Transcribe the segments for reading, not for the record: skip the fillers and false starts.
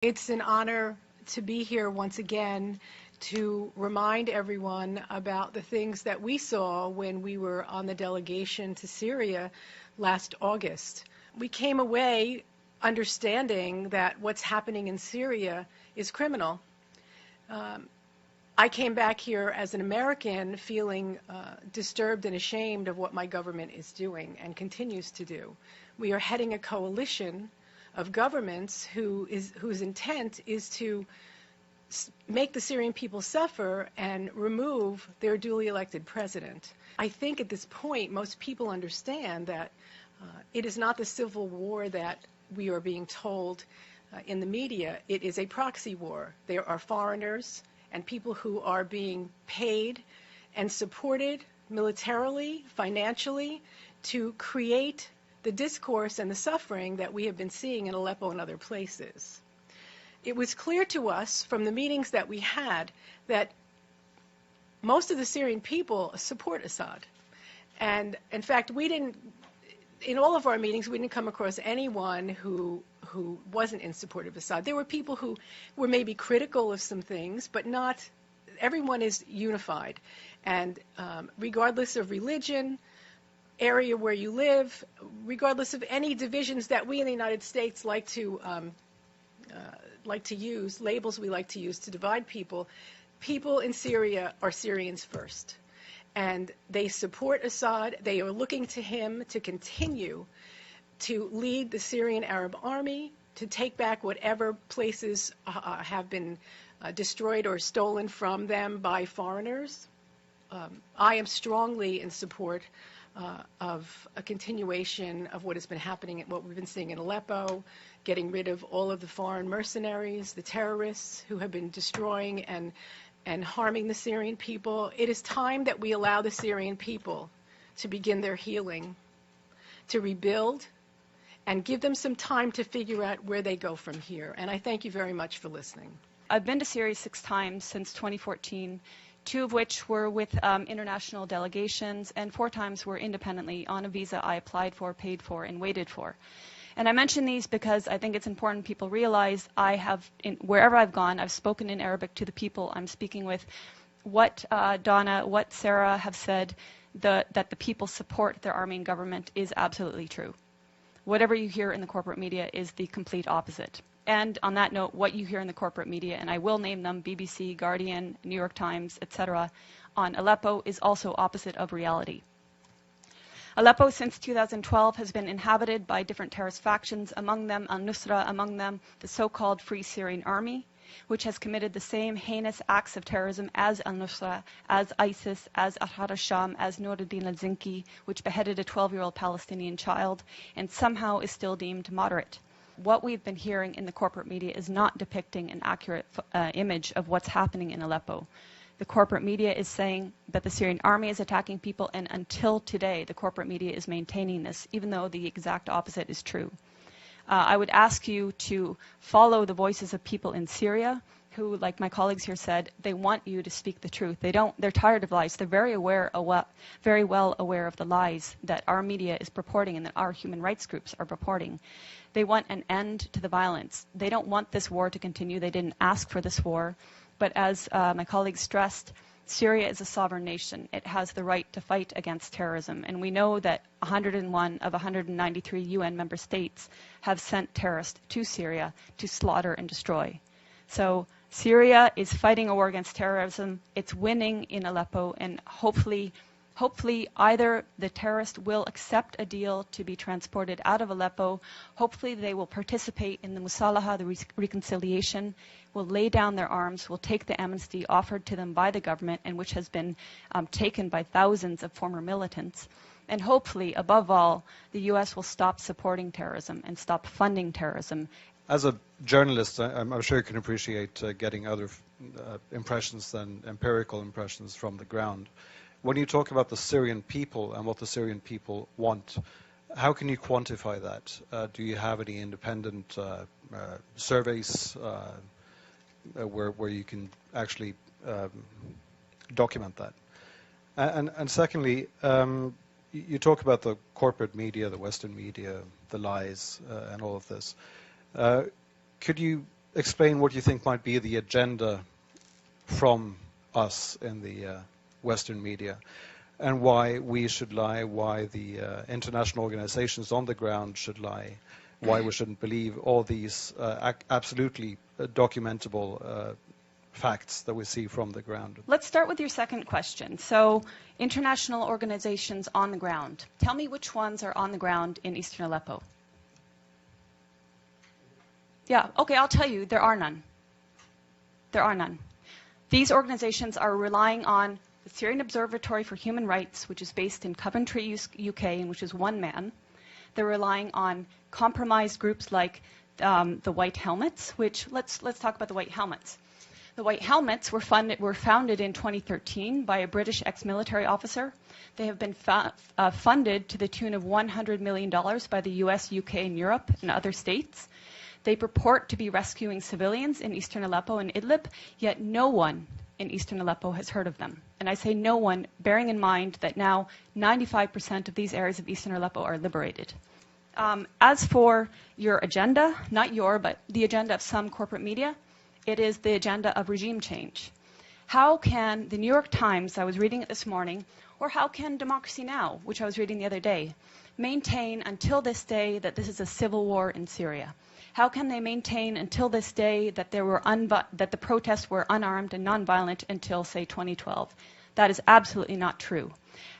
It's an honor to be here once again to remind everyone about the things that we saw when we were on the delegation to Syria last August. We came away understanding that what's happening in Syria is criminal. I came back here as an American feeling disturbed and ashamed of what my government is doing and continues to do. We are heading a coalition of governments whose intent is to make the Syrian people suffer and remove their duly elected president. I think at this point most people understand that it is not the civil war that we are being told in the media. It is a proxy war. There are foreigners and people who are being paid and supported militarily, financially, to create the discourse and the suffering that we have been seeing in Aleppo and other places. It was clear to us from the meetings that we had that most of the Syrian people support Assad. And in fact, in all of our meetings, we didn't come across anyone who wasn't in support of Assad. There were people who were maybe critical of some things, but not everyone is unified. And regardless of religion, area where you live, regardless of any divisions that we in the United States like to use, labels we like to use to divide people, people in Syria are Syrians first. And they support Assad. They are looking to him to continue to lead the Syrian Arab army, to take back whatever places have been destroyed or stolen from them by foreigners. I am strongly in support of a continuation of what has been happening, what we've been seeing in Aleppo, getting rid of all of the foreign mercenaries, the terrorists who have been destroying and harming the Syrian people. It is time that we allow the Syrian people to begin their healing, to rebuild, and give them some time to figure out where they go from here. And I thank you very much for listening. I've been to Syria 6 times since 2014, 2 of which were with international delegations, and 4 times were independently on a visa I applied for, paid for, and waited for. And I mention these because I think it's important people realize wherever I've gone, I've spoken in Arabic to the people I'm speaking with. What Donna, what Sarah have said, that the people support their army and government is absolutely true. Whatever you hear in the corporate media is the complete opposite. And on that note, what you hear in the corporate media, and I will name them, BBC, Guardian, New York Times, etc., on Aleppo is also opposite of reality. Aleppo since 2012 has been inhabited by different terrorist factions, among them al-Nusra, among them the so-called Free Syrian Army, which has committed the same heinous acts of terrorism as al-Nusra, as ISIS, as Ahrar al-Sham, as Nuruddin al-Zinki, which beheaded a 12-year-old Palestinian child, and somehow is still deemed moderate. What we've been hearing in the corporate media is not depicting an accurate image of what's happening in Aleppo. The corporate media is saying that the Syrian army is attacking people, and until today, the corporate media is maintaining this, even though the exact opposite is true. I would ask you to follow the voices of people in Syria who, like my colleagues here said, they want you to speak the truth. They're tired of lies. They're very well aware of the lies that our media is purporting and that our human rights groups are purporting. They want an end to the violence. They don't want this war to continue. They didn't ask for this war. But as my colleagues stressed, Syria is a sovereign nation. It has the right to fight against terrorism. And we know that 101 of 193 UN member states have sent terrorists to Syria to slaughter and destroy. So Syria is fighting a war against terrorism. It's winning in Aleppo, and hopefully either the terrorists will accept a deal to be transported out of Aleppo, hopefully they will participate in the Musalaha, the reconciliation, will lay down their arms, will take the amnesty offered to them by the government and which has been taken by thousands of former militants. And hopefully, above all, the U.S. will stop supporting terrorism and stop funding terrorism. As a journalist, I'm sure you can appreciate getting other impressions than empirical impressions from the ground. When you talk about the Syrian people and what the Syrian people want, how can you quantify that? Do you have any independent surveys where you can actually document that? And secondly, you talk about the corporate media, the Western media, the lies, and all of this. Could you explain what you think might be the agenda from us in the Western media, and why we should lie, why the international organizations on the ground should lie, why we shouldn't believe all these absolutely documentable facts that we see from the ground. Let's start with your second question. So, international organizations on the ground. Tell me which ones are on the ground in eastern Aleppo. Yeah, okay, I'll tell you, there are none. There are none. These organizations are relying on the Syrian Observatory for Human Rights, which is based in Coventry, UK, and which is one man. They're relying on compromised groups like the White Helmets, which, let's talk about the White Helmets. The White Helmets were founded in 2013 by a British ex-military officer. They have been funded to the tune of $100 million by the US, UK, and Europe and other states. They purport to be rescuing civilians in eastern Aleppo and Idlib, yet no one in eastern Aleppo has heard of them. And I say no one, bearing in mind that now 95% of these areas of eastern Aleppo are liberated. As for your agenda, not your, but the agenda of some corporate media, it is the agenda of regime change. How can the New York Times, I was reading it this morning, or how can Democracy Now!, which I was reading the other day, maintain until this day that this is a civil war in Syria? How can they maintain until this day that that the protests were unarmed and nonviolent until, say, 2012? That is absolutely not true.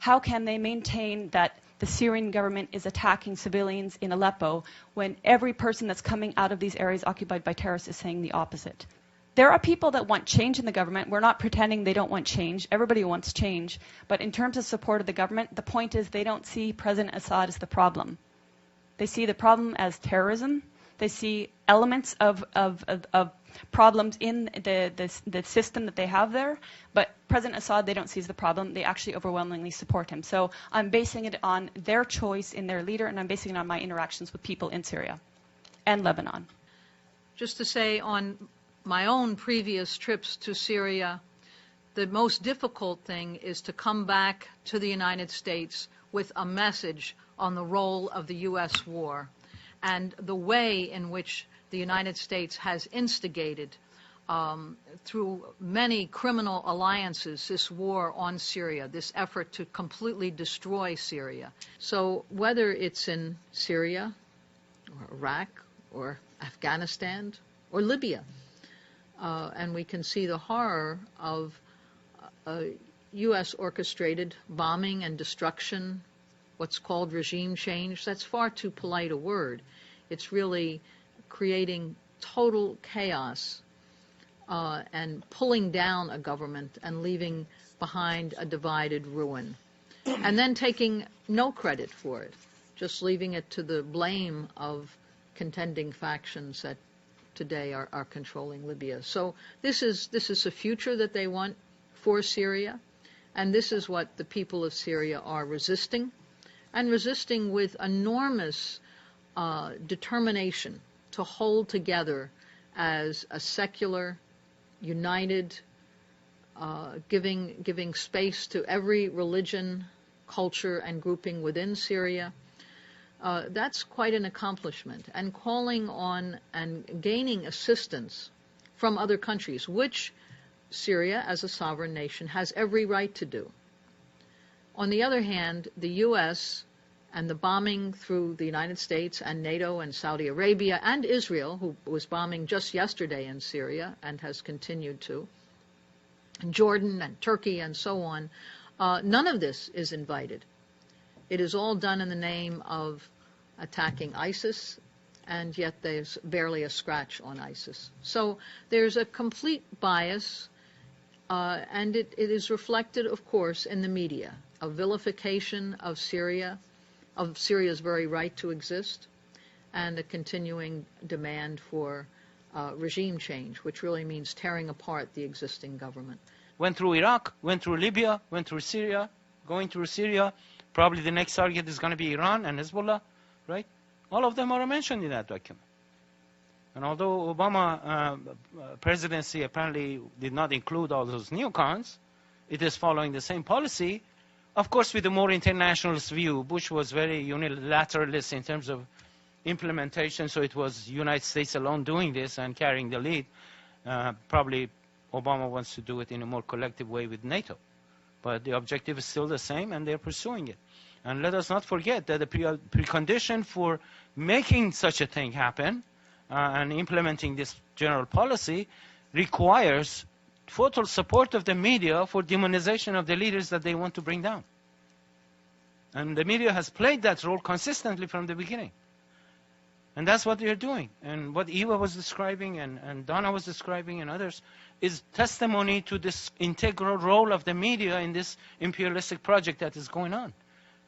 How can they maintain that the Syrian government is attacking civilians in Aleppo when every person that's coming out of these areas occupied by terrorists is saying the opposite? There are people that want change in the government. We're not pretending they don't want change. Everybody wants change. But in terms of support of the government, the point is they don't see President Assad as the problem. They see the problem as terrorism. They see elements of problems in the system that they have there, but President Assad they don't see as the problem. They actually overwhelmingly support him. So I'm basing it on their choice in their leader, and I'm basing it on my interactions with people in Syria and Lebanon. Just to say, on my own previous trips to Syria, the most difficult thing is to come back to the United States with a message on the role of the U.S. war and the way in which the United States has instigated through many criminal alliances this war on Syria, this effort to completely destroy Syria. So whether it's in Syria or Iraq or Afghanistan or Libya, and we can see the horror of U.S. orchestrated bombing and destruction, what's called regime change. That's far too polite a word. It's really creating total chaos and pulling down a government and leaving behind a divided ruin. And then taking no credit for it, just leaving it to the blame of contending factions that today are controlling Libya. So this is a future that they want for Syria, and this is what the people of Syria are resisting, and resisting with enormous determination to hold together as a secular, united, giving space to every religion, culture, and grouping within Syria. That's quite an accomplishment, and calling on and gaining assistance from other countries, which Syria, as a sovereign nation, has every right to do. On the other hand, the U.S. and the bombing through the United States and NATO and Saudi Arabia and Israel, who was bombing just yesterday in Syria and has continued to, and Jordan and Turkey and so on, none of this is invited. It is all done in the name of attacking ISIS, and yet there's barely a scratch on ISIS. So there's a complete bias, and it is reflected, of course, in the media, a vilification of Syria, of Syria's very right to exist, and a continuing demand for regime change, which really means tearing apart the existing government. Went through Iraq, went through Libya, went through Syria, going through Syria. Probably the next target is going to be Iran and Hezbollah, right? All of them are mentioned in that document. And although Obama presidency apparently did not include all those neocons, it is following the same policy, of course with a more internationalist view. Bush was very unilateralist in terms of implementation, so it was United States alone doing this and carrying the lead. Probably Obama wants to do it in a more collective way with NATO. But the objective is still the same, and they're pursuing it. And let us not forget that the precondition for making such a thing happen and implementing this general policy requires total support of the media for demonization of the leaders that they want to bring down. And the media has played that role consistently from the beginning. And that's what they're doing. And what Eva was describing and Donna was describing and others is testimony to this integral role of the media in this imperialistic project that is going on.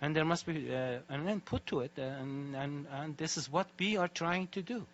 And there must be an end put to it. And this is what we are trying to do.